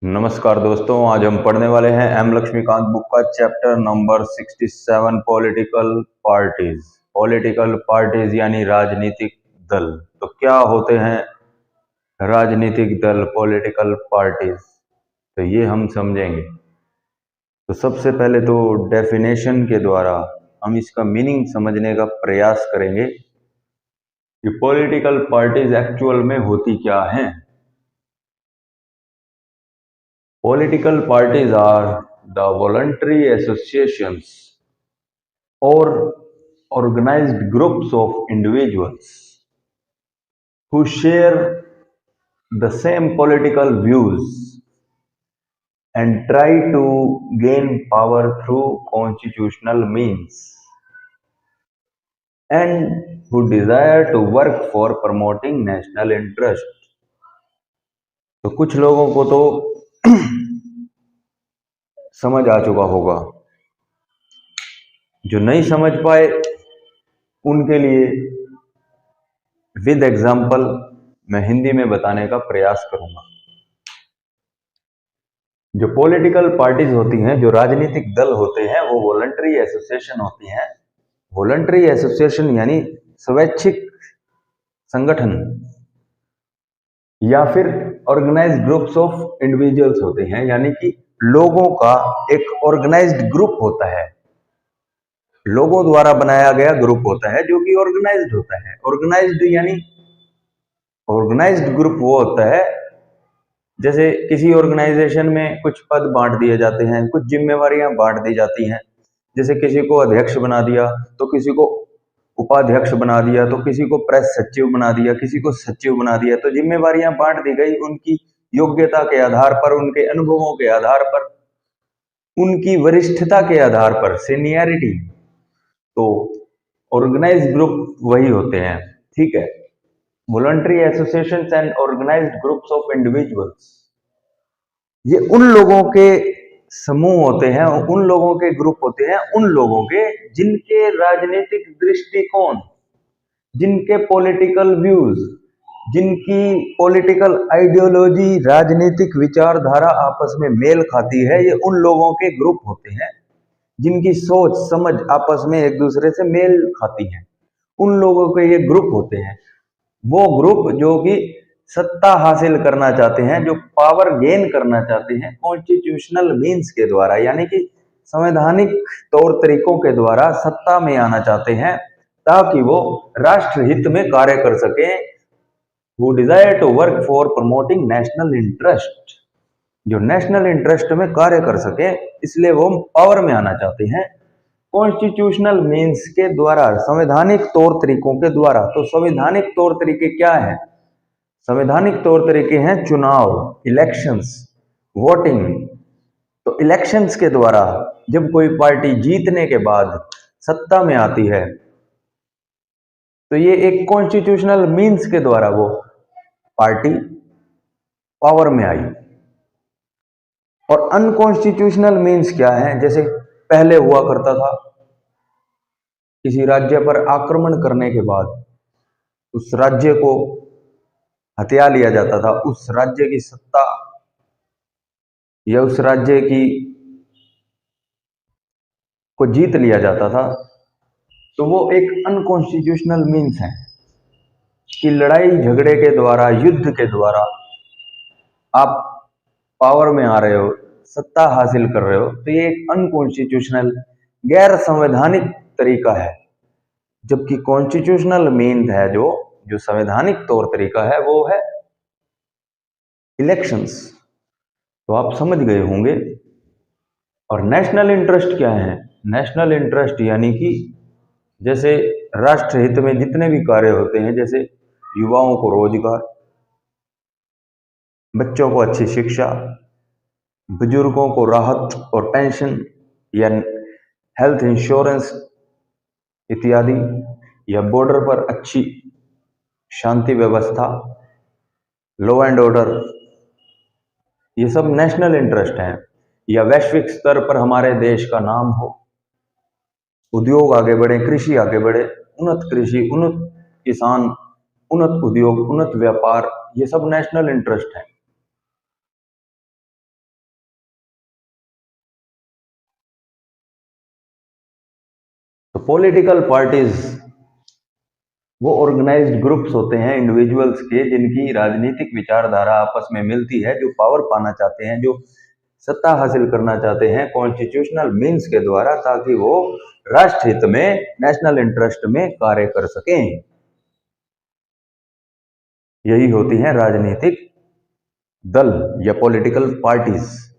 नमस्कार दोस्तों, आज हम पढ़ने वाले हैं एम लक्ष्मीकांत बुक का chapter number 67 political parties. Political parties यानी राजनीतिक दल। तो क्या होते हैं राजनीतिक दल, पॉलिटिकल पार्टीज? तो ये हम समझेंगे। तो सबसे पहले तो डेफिनेशन के द्वारा हम इसका मीनिंग समझने का प्रयास करेंगे कि पॉलिटिकल पार्टीज एक्चुअल में होती क्या हैं। Political parties are the voluntary associations or organized groups of individuals who share the same political views and try to gain power through constitutional means and who desire to work for promoting national interest। तो कुछ लोगों को तो समझ आ चुका होगा, जो नहीं समझ पाए उनके लिए विद एग्जाम्पल मैं हिंदी में बताने का प्रयास करूंगा। जो पॉलिटिकल पार्टीज होती हैं, जो राजनीतिक दल होते हैं, वो वॉलंटरी एसोसिएशन होती हैं। वॉलंटरी एसोसिएशन यानी स्वैच्छिक संगठन या फिर ऑर्गेनाइज्ड ग्रुप्स ऑफ इंडिविजुअल्स होते हैं, यानी कि लोगों का एक ऑर्गेनाइज्ड ग्रुप होता है, लोगों द्वारा बनाया गया ग्रुप होता है जो कि ऑर्गेनाइज्ड होता है। ऑर्गेनाइज्ड यानी ऑर्गेनाइज्ड ग्रुप वो होता है, जैसे किसी ऑर्गेनाइजेशन में कुछ पद बांट दिए जाते हैं, कुछ जिम्मेवारियां बांट दी जाती हैं। जैसे किसी को अध्यक्ष बना दिया, तो किसी को उपाध्यक्ष बना दिया, तो किसी को प्रेस सचिव बना दिया, किसी को सचिव बना दिया। तो जिम्मेवारियां बांट दी गई उनकी योग्यता के आधार पर, उनके अनुभवों के आधार पर, उनकी वरिष्ठता के आधार पर, सीनियरिटी। तो ऑर्गेनाइज्ड ग्रुप वही होते हैं, ठीक है। Voluntary associations and organised groups of individuals, ये उन लोगों के समूह होते हैं, उन लोगों के ग्रुप होते हैं, उन लोगों के जिनके राजनीतिक दृष्टिकोण, जिनके पॉलिटिकल व्यूज, जिनकी पॉलिटिकल आइडियोलॉजी, राजनीतिक विचारधारा आपस में मेल खाती है। ये उन लोगों के ग्रुप होते हैं जिनकी सोच समझ आपस में एक दूसरे से मेल खाती है। उन लोगों के ये ग्रुप होते हैं। वो ग्रुप जो कि सत्ता हासिल करना चाहते हैं, जो पावर गेन करना चाहते हैं कॉन्स्टिट्यूशनल मीन्स के द्वारा, यानी कि संवैधानिक तौर तरीकों के द्वारा सत्ता में आना चाहते हैं, ताकि वो राष्ट्रहित में कार्य कर सके। Who desire to work for promoting national interest, जो नेशनल इंटरेस्ट में कार्य कर सके, इसलिए वो पावर में आना चाहते हैं कॉन्स्टिट्यूशनल मीन्स के द्वारा, संवैधानिक तौर तरीकों के द्वारा। तो संवैधानिक तौर तरीके क्या है? संवैधानिक तौर तरीके हैं चुनाव, इलेक्शंस, वोटिंग। तो इलेक्शंस के द्वारा जब कोई पार्टी जीतने के बाद सत्ता में आती है, तो ये एक कॉन्स्टिट्यूशनल मीन्स के द्वारा वो पार्टी पावर में आई। और अनकॉन्स्टिट्यूशनल मीन्स क्या है? जैसे पहले हुआ करता था, किसी राज्य पर आक्रमण करने के बाद उस राज्य को हथिया लिया जाता था, उस राज्य की सत्ता या उस राज्य की को जीत लिया जाता था। तो वो एक अनकॉन्स्टिट्यूशनल मीन्स है कि लड़ाई झगड़े के द्वारा, युद्ध के द्वारा आप पावर में आ रहे हो, सत्ता हासिल कर रहे हो। तो ये एक अनकॉन्स्टिट्यूशनल, गैर संवैधानिक तरीका है। जबकि कॉन्स्टिट्यूशनल मीन है, जो संवैधानिक तौर तरीका है, वो है इलेक्शंस। तो आप समझ गए होंगे। और नेशनल इंटरेस्ट क्या है? नेशनल इंटरेस्ट यानी कि जैसे राष्ट्रहित में जितने भी कार्य होते हैं, जैसे युवाओं को रोजगार, बच्चों को अच्छी शिक्षा, बुजुर्गों को राहत और पेंशन या हेल्थ इंश्योरेंस इत्यादि, या बॉर्डर पर अच्छी शांति व्यवस्था, लॉ एंड ऑर्डर, ये सब नेशनल इंटरेस्ट हैं। या वैश्विक स्तर पर हमारे देश का नाम हो, उद्योग आगे बढ़े, कृषि आगे बढ़े, उन्नत कृषि, उन्नत किसान, उन्नत उद्योग, उन्नत व्यापार, ये सब नेशनल इंटरेस्ट है। तो पॉलिटिकल पार्टीज वो ऑर्गेनाइज्ड ग्रुप्स होते हैं इंडिविजुअल्स के, जिनकी राजनीतिक विचारधारा आपस में मिलती है, जो पावर पाना चाहते हैं, जो सत्ता हासिल करना चाहते हैं कॉन्स्टिट्यूशनल मीन्स के द्वारा, ताकि वो राष्ट्र हित में, नेशनल इंटरेस्ट में कार्य कर सकें। यही होती हैं राजनीतिक दल या पॉलिटिकल पार्टीज।